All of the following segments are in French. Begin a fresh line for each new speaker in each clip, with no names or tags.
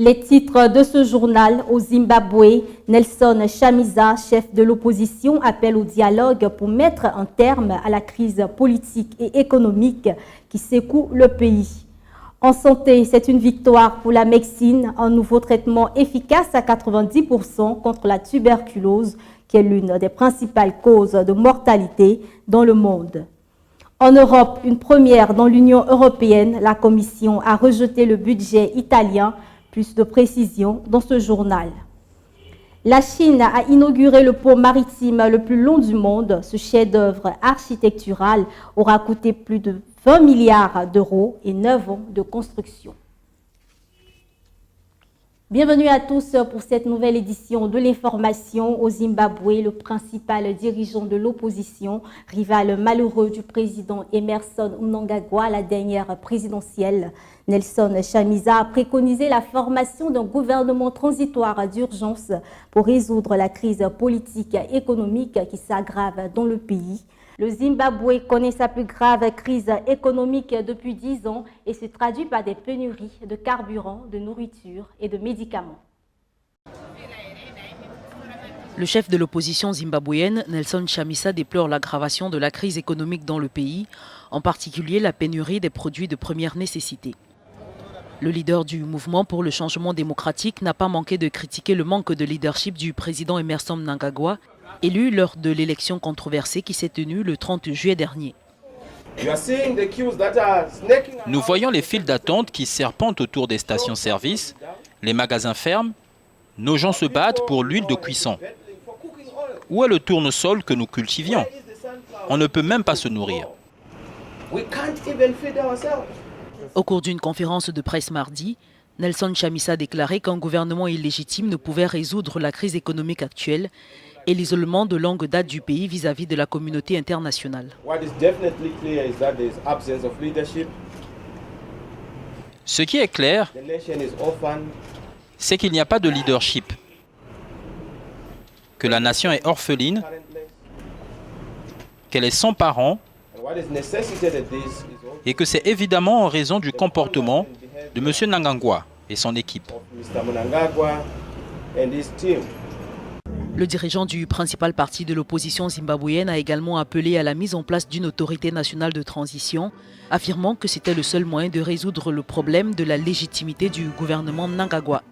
Les titres de ce journal: au Zimbabwe, Nelson Chamisa, chef de l'opposition, appelle au dialogue pour mettre un terme à la crise politique et économique qui secoue le pays. En santé, c'est une victoire pour la médecine, un nouveau traitement efficace à 90% contre la tuberculose, qui est l'une des principales causes de mortalité dans le monde. En Europe, une première dans l'Union européenne, la Commission a rejeté le budget italien. Plus de précisions dans ce journal. La Chine a inauguré le pont maritime le plus long du monde. Ce chef-d'œuvre architectural aura coûté plus de 20 milliards d'euros et 9 ans de construction. Bienvenue à tous pour cette nouvelle édition de l'information. Au Zimbabwe, le principal dirigeant de l'opposition, rival malheureux du président Emmerson Mnangagwa à la dernière présidentielle, Nelson Chamisa, a préconisé la formation d'un gouvernement transitoire d'urgence pour résoudre la crise politique et économique qui s'aggrave dans le pays. Le Zimbabwe connaît sa plus grave crise économique depuis 10 ans et se traduit par des pénuries de carburant, de nourriture et de médicaments.
Le chef de l'opposition zimbabwéenne, Nelson Chamisa, déplore l'aggravation de la crise économique dans le pays, en particulier la pénurie des produits de première nécessité. Le leader du mouvement pour le changement démocratique n'a pas manqué de critiquer le manque de leadership du président Emmerson Mnangagwa, élu lors de l'élection controversée qui s'est tenue le 30 juillet dernier.
Nous voyons les files d'attente qui serpentent autour des stations-service, les magasins ferment, nos gens se battent pour l'huile de cuisson. Où est le tournesol que nous cultivions? On ne peut même pas se nourrir.
Au cours d'une conférence de presse mardi, Nelson Chamisa a déclaré qu'un gouvernement illégitime ne pouvait résoudre la crise économique actuelle et l'isolement de longue date du pays vis-à-vis de la communauté internationale.
Ce qui est clair, c'est qu'il n'y a pas de leadership, que la nation est orpheline, qu'elle est sans parents, et que c'est évidemment en raison du comportement de M. Mnangagwa et son équipe.
Le dirigeant du principal parti de l'opposition zimbabwéenne a également appelé à la mise en place d'une autorité nationale de transition, affirmant que c'était le seul moyen de résoudre le problème de la légitimité du gouvernement Mnangagwa.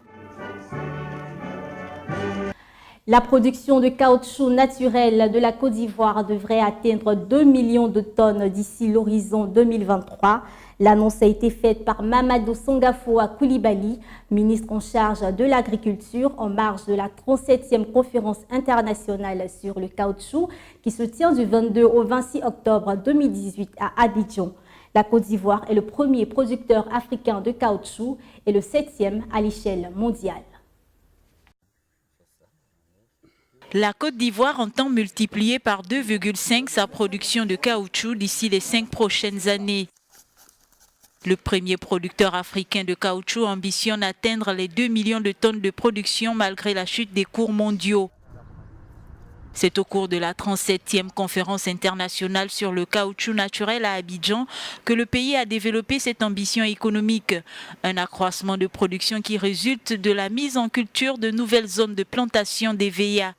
La production de caoutchouc naturel de la Côte d'Ivoire devrait atteindre 2 millions de tonnes d'ici l'horizon 2023. L'annonce a été faite par Mamadou Sangafoa Koulibaly, ministre en charge de l'agriculture, en marge de la 37e conférence internationale sur le caoutchouc qui se tient du 22 au 26 octobre 2018 à Abidjan. La Côte d'Ivoire est le premier producteur africain de caoutchouc et le 7e à l'échelle mondiale.
La Côte d'Ivoire entend multiplier par 2,5 sa production de caoutchouc d'ici les 5 prochaines années. Le premier producteur africain de caoutchouc ambitionne d'atteindre les 2 millions de tonnes de production malgré la chute des cours mondiaux. C'est au cours de la 37e conférence internationale sur le caoutchouc naturel à Abidjan que le pays a développé cette ambition économique. Un accroissement de production qui résulte de la mise en culture de nouvelles zones de plantation d'EVA.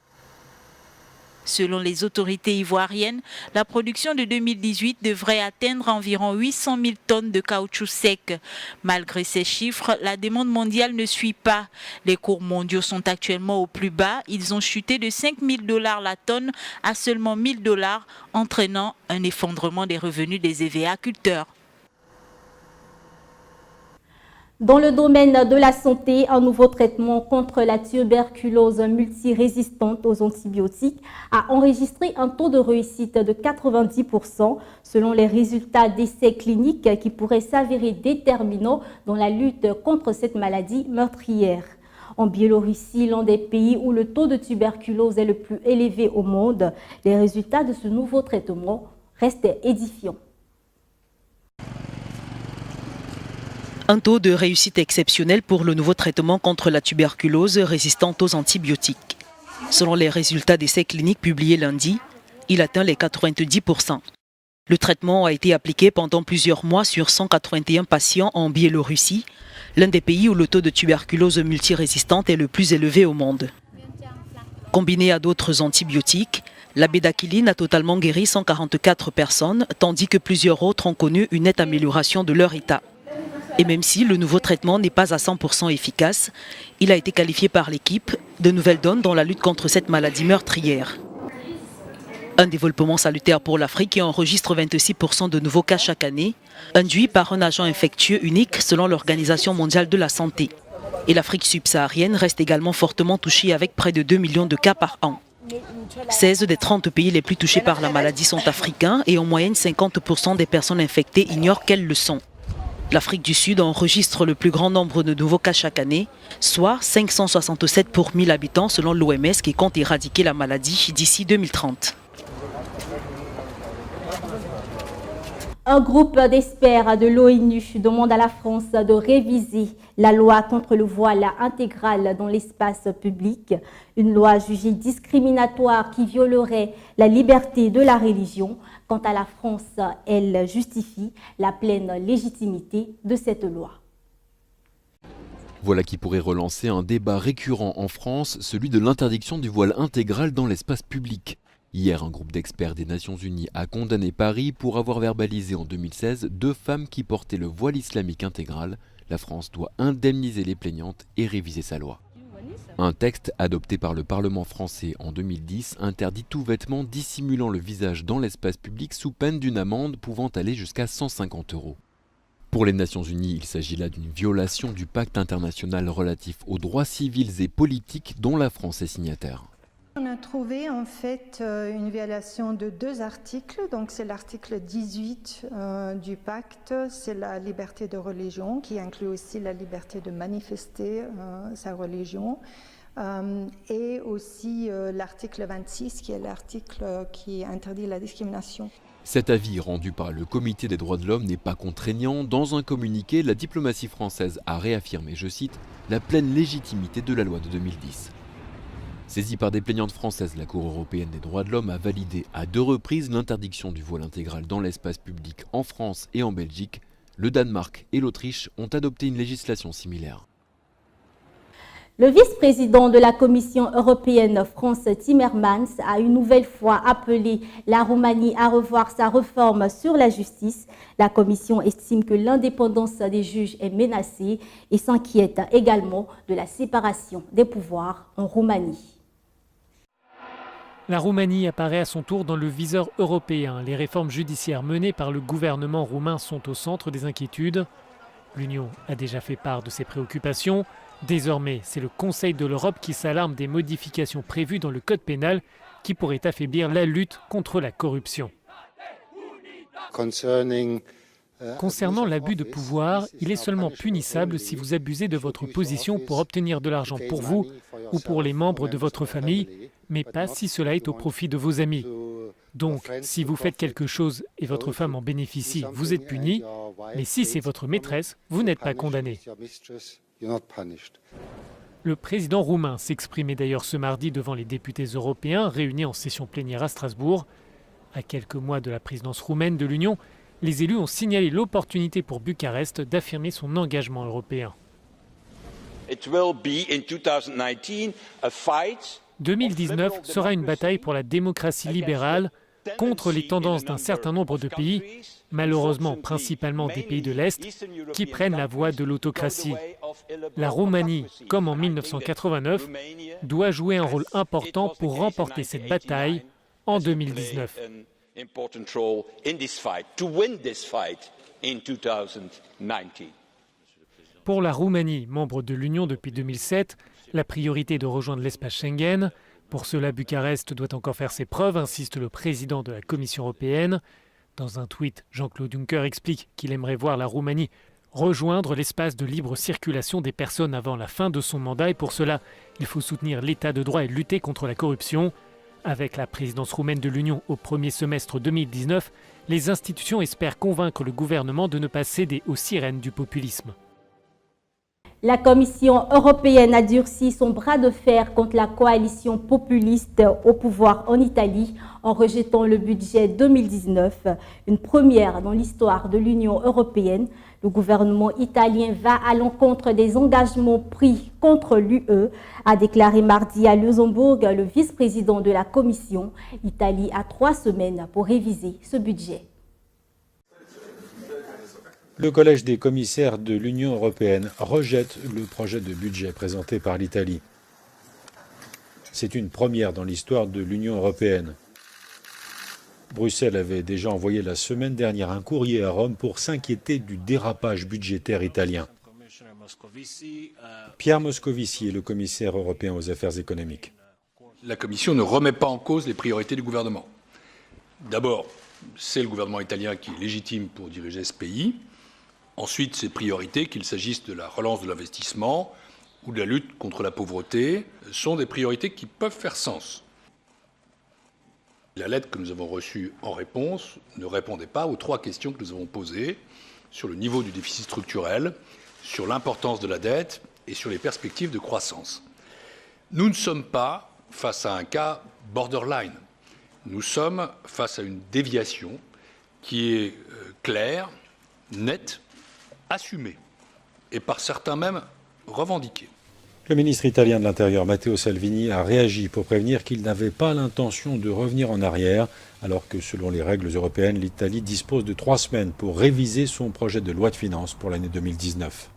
Selon les autorités ivoiriennes, la production de 2018 devrait atteindre environ 800 000 tonnes de caoutchouc sec. Malgré ces chiffres, la demande mondiale ne suit pas. Les cours mondiaux sont actuellement au plus bas. Ils ont chuté de 5 000 $ la tonne à seulement 1 000 $, entraînant un effondrement des revenus des EVA-culteurs.
Dans le domaine de la santé, un nouveau traitement contre la tuberculose multirésistante aux antibiotiques a enregistré un taux de réussite de 90% selon les résultats d'essais cliniques qui pourraient s'avérer déterminants dans la lutte contre cette maladie meurtrière. En Biélorussie, l'un des pays où le taux de tuberculose est le plus élevé au monde, les résultats de ce nouveau traitement restent édifiants.
Un taux de réussite exceptionnel pour le nouveau traitement contre la tuberculose résistante aux antibiotiques. Selon les résultats d'essais cliniques publiés lundi, il atteint les 90%. Le traitement a été appliqué pendant plusieurs mois sur 181 patients en Biélorussie. l'un des pays où le taux de tuberculose multirésistante est le plus élevé au monde. Combiné à d'autres antibiotiques, la bédaquiline a totalement guéri 144 personnes, tandis que plusieurs autres ont connu une nette amélioration de leur état. Et même si le nouveau traitement n'est pas à 100% efficace, il a été qualifié par l'équipe de nouvelle donne dans la lutte contre cette maladie meurtrière. Un développement salutaire pour l'Afrique qui enregistre 26% de nouveaux cas chaque année, induit par un agent infectieux unique selon l'Organisation mondiale de la santé. Et l'Afrique subsaharienne reste également fortement touchée avec près de 2 millions de cas par an. 16 des 30 pays les plus touchés par la maladie sont africains et en moyenne 50% des personnes infectées ignorent qu'elles le sont. L'Afrique du Sud enregistre le plus grand nombre de nouveaux cas chaque année, soit 567 pour 1000 habitants selon l'OMS qui compte éradiquer la maladie d'ici 2030.
Un groupe d'experts de l'ONU demande à la France de réviser la loi contre le voile intégral dans l'espace public, une loi jugée discriminatoire qui violerait la liberté de la religion. Quant à la France, elle justifie la pleine légitimité de cette loi.
Voilà qui pourrait relancer un débat récurrent en France, celui de l'interdiction du voile intégral dans l'espace public. Hier, un groupe d'experts des Nations Unies a condamné Paris pour avoir verbalisé en 2016 2 femmes qui portaient le voile islamique intégral. La France doit indemniser les plaignantes et réviser sa loi. Un texte adopté par le Parlement français en 2010 interdit tout vêtement dissimulant le visage dans l'espace public sous peine d'une amende pouvant aller jusqu'à 150 €. Pour les Nations Unies, il s'agit là d'une violation du pacte international relatif aux droits civils et politiques dont la France est signataire.
On a trouvé en fait une violation de 2 articles, donc c'est l'article 18 du pacte, c'est la liberté de religion qui inclut aussi la liberté de manifester sa religion et aussi l'article 26 qui est l'article qui interdit la discrimination.
Cet avis rendu par le Comité des droits de l'homme n'est pas contraignant. Dans un communiqué, la diplomatie française a réaffirmé, je cite, la pleine légitimité de la loi de 2010. Saisie par des plaignantes françaises, la Cour européenne des droits de l'homme a validé à 2 reprises l'interdiction du voile intégral dans l'espace public en France et en Belgique. Le Danemark et l'Autriche ont adopté une législation similaire.
Le vice-président de la Commission européenne, Frans Timmermans, a une nouvelle fois appelé la Roumanie à revoir sa réforme sur la justice. La Commission estime que l'indépendance des juges est menacée et s'inquiète également de la séparation des pouvoirs en Roumanie.
La Roumanie apparaît à son tour dans le viseur européen. Les réformes judiciaires menées par le gouvernement roumain sont au centre des inquiétudes. L'Union a déjà fait part de ses préoccupations. Désormais, c'est le Conseil de l'Europe qui s'alarme des modifications prévues dans le code pénal qui pourraient affaiblir la lutte contre la corruption. Concernant l'abus de pouvoir, il est seulement punissable si vous abusez de votre position pour obtenir de l'argent pour vous ou pour les membres de votre famille, mais pas si cela est au profit de vos amis. Donc, si vous faites quelque chose et votre femme en bénéficie, vous êtes puni, mais si c'est votre maîtresse, vous n'êtes pas condamné. Le président roumain s'exprimait d'ailleurs ce mardi devant les députés européens réunis en session plénière à Strasbourg. À quelques mois de la présidence roumaine de l'Union, les élus ont signalé l'opportunité pour Bucarest d'affirmer son engagement européen. 2019 sera une bataille pour la démocratie libérale contre les tendances d'un certain nombre de pays, malheureusement principalement des pays de l'Est, qui prennent la voie de l'autocratie. La Roumanie, comme en 1989, doit jouer un rôle important pour remporter cette bataille en 2019. Pour la Roumanie, membre de l'Union depuis 2007, la priorité est de rejoindre l'espace Schengen. Pour cela, Bucarest doit encore faire ses preuves, insiste le président de la Commission européenne. Dans un tweet, Jean-Claude Juncker explique qu'il aimerait voir la Roumanie rejoindre l'espace de libre circulation des personnes avant la fin de son mandat et pour cela, il faut soutenir l'état de droit et lutter contre la corruption. Avec la présidence roumaine de l'Union au premier semestre 2019, les institutions espèrent convaincre le gouvernement de ne pas céder aux sirènes du populisme.
La Commission européenne a durci son bras de fer contre la coalition populiste au pouvoir en Italie en rejetant le budget 2019, une première dans l'histoire de l'Union européenne. Le gouvernement italien va à l'encontre des engagements pris contre l'UE, a déclaré mardi à Luxembourg le vice-président de la Commission. L'Italie a 3 semaines pour réviser ce budget.
Le Collège des commissaires de l'Union européenne rejette le projet de budget présenté par l'Italie. C'est une première dans l'histoire de l'Union européenne. Bruxelles avait déjà envoyé la semaine dernière un courrier à Rome pour s'inquiéter du dérapage budgétaire italien. Pierre Moscovici est le commissaire européen aux affaires économiques.
La Commission ne remet pas en cause les priorités du gouvernement. D'abord, c'est le gouvernement italien qui est légitime pour diriger ce pays. Ensuite, ses priorités, qu'il s'agisse de la relance de l'investissement ou de la lutte contre la pauvreté, sont des priorités qui peuvent faire sens. La lettre que nous avons reçue en réponse ne répondait pas aux 3 questions que nous avons posées sur le niveau du déficit structurel, sur l'importance de la dette et sur les perspectives de croissance. Nous ne sommes pas face à un cas borderline. Nous sommes face à une déviation qui est claire, nette, assumée et par certains même revendiquée.
Le ministre italien de l'Intérieur, Matteo Salvini, a réagi pour prévenir qu'il n'avait pas l'intention de revenir en arrière, alors que selon les règles européennes, l'Italie dispose de 3 semaines pour réviser son projet de loi de finances pour l'année 2019.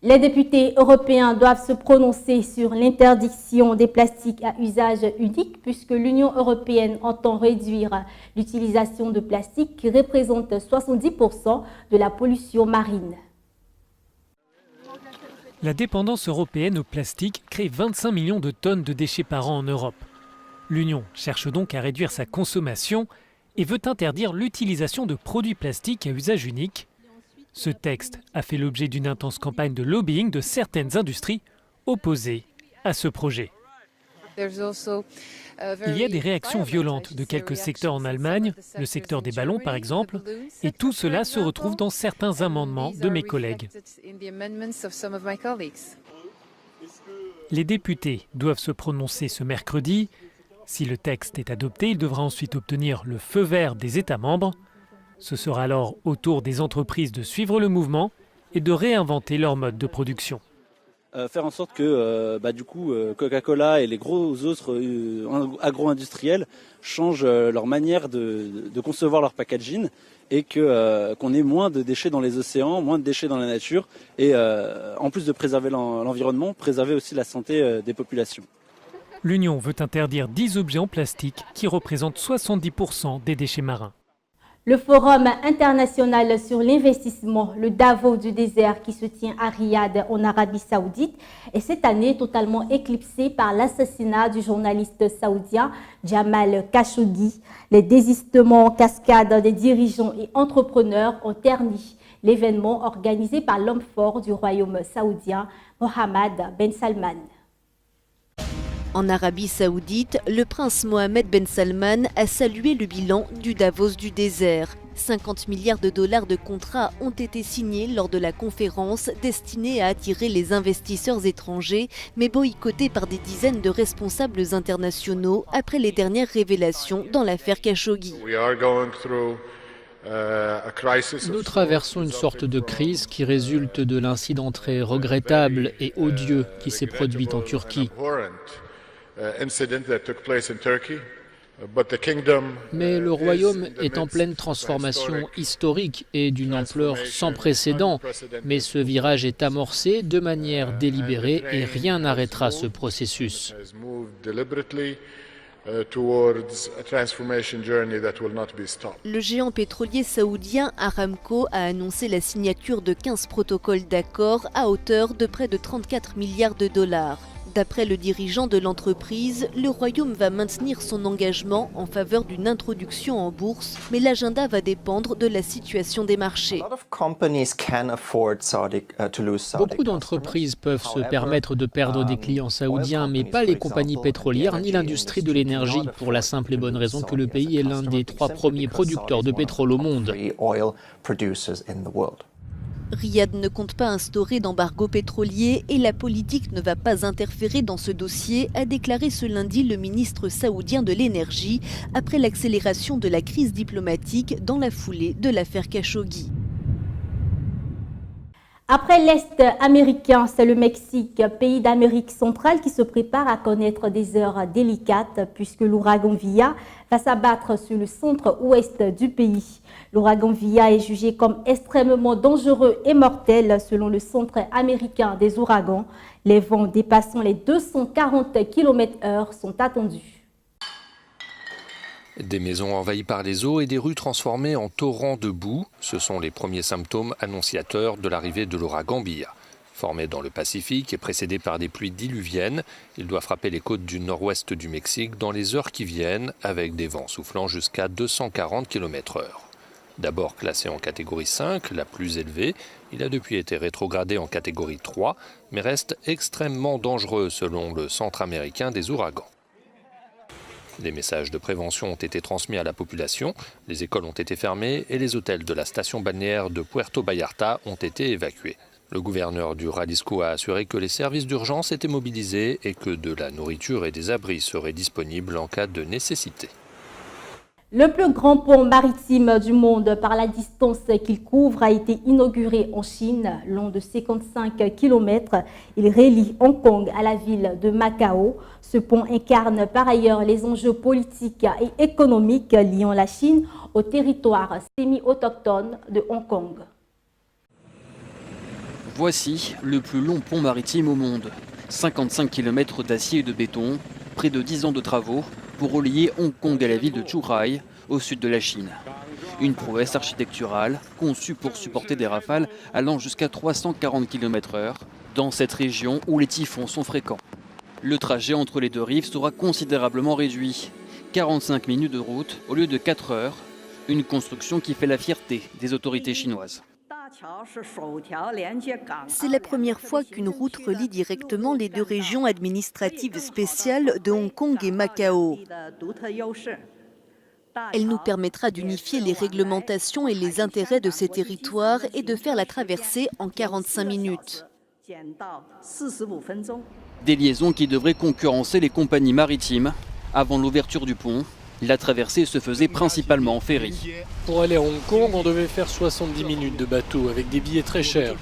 Les députés européens doivent se prononcer sur l'interdiction des plastiques à usage unique puisque l'Union européenne entend réduire l'utilisation de plastique qui représente 70% de la pollution marine.
La dépendance européenne au plastique crée 25 millions de tonnes de déchets par an en Europe. L'Union cherche donc à réduire sa consommation et veut interdire l'utilisation de produits plastiques à usage unique. Ce texte a fait l'objet d'une intense campagne de lobbying de certaines industries opposées à ce projet. Il y a des réactions violentes de quelques secteurs en Allemagne, le secteur des ballons par exemple, et tout cela se retrouve dans certains amendements de mes collègues. Les députés doivent se prononcer ce mercredi. Si le texte est adopté, il devra ensuite obtenir le feu vert des États membres. Ce sera alors au tour des entreprises de suivre le mouvement et de réinventer leur mode de production.
Faire en sorte que Coca-Cola et les gros autres agro-industriels changent leur manière de concevoir leur packaging et qu'on ait moins de déchets dans les océans, moins de déchets dans la nature et en plus de préserver l'environnement, préserver aussi la santé des populations.
L'Union veut interdire 10 objets en plastique qui représentent 70% des déchets marins.
Le Forum international sur l'investissement, le Davos du désert qui se tient à Riyad en Arabie Saoudite, est cette année totalement éclipsé par l'assassinat du journaliste saoudien Jamal Khashoggi. Les désistements en cascade des dirigeants et entrepreneurs ont terni l'événement organisé par l'homme fort du royaume saoudien, Mohammed Ben Salman.
En Arabie Saoudite, le prince Mohammed Ben Salman a salué le bilan du Davos du désert. 50 milliards de dollars de contrats ont été signés lors de la conférence destinée à attirer les investisseurs étrangers, mais boycottés par des dizaines de responsables internationaux après les dernières révélations dans l'affaire Khashoggi.
Nous traversons une sorte de crise qui résulte de l'incident très regrettable et odieux qui s'est produit en Turquie. Mais le royaume est en pleine transformation historique et d'une ampleur sans précédent. Mais ce virage est amorcé de manière délibérée et rien n'arrêtera ce processus.
Le géant pétrolier saoudien Aramco a annoncé la signature de 15 protocoles d'accord à hauteur de près de 34 milliards de dollars. D'après le dirigeant de l'entreprise, le royaume va maintenir son engagement en faveur d'une introduction en bourse, mais l'agenda va dépendre de la situation des marchés.
Beaucoup d'entreprises peuvent se permettre de perdre des clients saoudiens, mais pas les compagnies pétrolières ni l'industrie de l'énergie, pour la simple et bonne raison que le pays est l'un des 3 premiers producteurs de pétrole au monde.
Riyad ne compte pas instaurer d'embargo pétrolier et la politique ne va pas interférer dans ce dossier, a déclaré ce lundi le ministre saoudien de l'énergie après l'accélération de la crise diplomatique dans la foulée de l'affaire Khashoggi.
Après l'Est américain, c'est le Mexique, pays d'Amérique centrale, qui se prépare à connaître des heures délicates puisque l'ouragan Villa va s'abattre sur le centre-ouest du pays. L'ouragan Villa est jugé comme extrêmement dangereux et mortel selon le Centre américain des ouragans. Les vents dépassant les 240 km/h sont attendus.
Des maisons envahies par les eaux et des rues transformées en torrents de boue, ce sont les premiers symptômes annonciateurs de l'arrivée de l'ouragan Villa. Formé dans le Pacifique et précédé par des pluies diluviennes, il doit frapper les côtes du nord-ouest du Mexique dans les heures qui viennent, avec des vents soufflant jusqu'à 240 km/h. D'abord classé en catégorie 5, la plus élevée, il a depuis été rétrogradé en catégorie 3, mais reste extrêmement dangereux selon le Centre américain des ouragans. Des messages de prévention ont été transmis à la population, les écoles ont été fermées et les hôtels de la station balnéaire de Puerto Vallarta ont été évacués. Le gouverneur du Jalisco a assuré que les services d'urgence étaient mobilisés et que de la nourriture et des abris seraient disponibles en cas de nécessité.
Le plus grand pont maritime du monde par la distance qu'il couvre a été inauguré en Chine, long de 55 km. Il relie Hong Kong à la ville de Macao. Ce pont incarne par ailleurs les enjeux politiques et économiques liant la Chine au territoire semi-autochtone de Hong Kong.
Voici le plus long pont maritime au monde. 55 km d'acier et de béton, près de 10 ans de travaux pour relier Hong Kong à la ville de Zhuhai, au sud de la Chine. Une prouesse architecturale conçue pour supporter des rafales allant jusqu'à 340 km/h dans cette région où les typhons sont fréquents. Le trajet entre les deux rives sera considérablement réduit. 45 minutes de route au lieu de 4 heures, une construction qui fait la fierté des autorités chinoises.
C'est la première fois qu'une route relie directement les deux régions administratives spéciales de Hong Kong et Macao. Elle nous permettra d'unifier les réglementations et les intérêts de ces territoires et de faire la traversée en 45 minutes.
Des liaisons qui devraient concurrencer les compagnies maritimes. Avant l'ouverture du pont, la traversée se faisait principalement en ferry.
Pour aller à Hong Kong, on devait faire 70 minutes de bateau avec des billets très chers.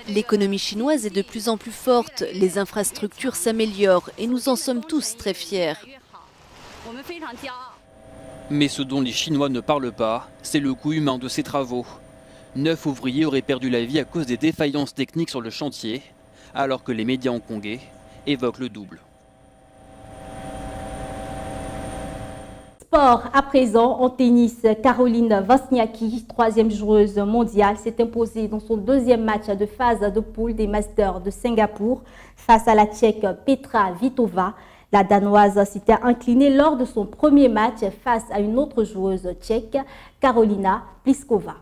L'économie chinoise est de plus en plus forte, les infrastructures s'améliorent et nous en sommes tous très fiers.
Mais ce dont les Chinois ne parlent pas, c'est le coût humain de ces travaux. 9 ouvriers auraient perdu la vie à cause des défaillances techniques sur le chantier, alors que les médias hongkongais évoquent le double.
Sport à présent, en tennis, Caroline Wozniacki, 3e joueuse mondiale, s'est imposée dans son 2e match de phase de poule des Masters de Singapour face à la Tchèque Petra Kvitova. La Danoise s'était inclinée lors de son premier match face à une autre joueuse tchèque, Karolina Pliskova.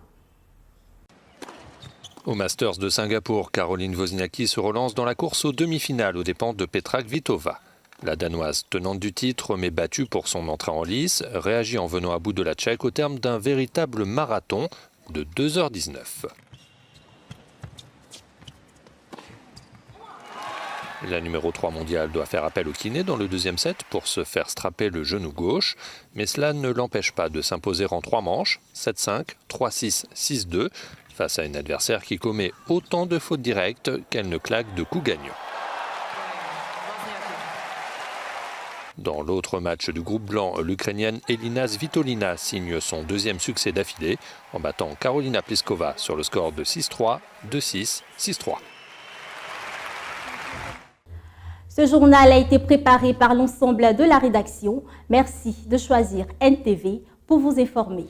Au Masters de Singapour, Caroline Wozniacki se relance dans la course aux demi-finales aux dépens de Petra Kvitova. La Danoise, tenante du titre, mais battue pour son entrée en lice, réagit en venant à bout de la Tchèque au terme d'un véritable marathon de 2h19. La numéro 3 mondiale doit faire appel au kiné dans le 2e set pour se faire strapper le genou gauche, mais cela ne l'empêche pas de s'imposer en 3 manches, 7-5, 3-6, 6-2, face à une adversaire qui commet autant de fautes directes qu'elle ne claque de coups gagnants. Dans l'autre match du groupe blanc, l'Ukrainienne Elina Svitolina signe son 2e succès d'affilée en battant Karolina Pliskova sur le score de 6-3, 2-6, 6-3.
Ce journal a été préparé par l'ensemble de la rédaction. Merci de choisir NTV pour vous informer.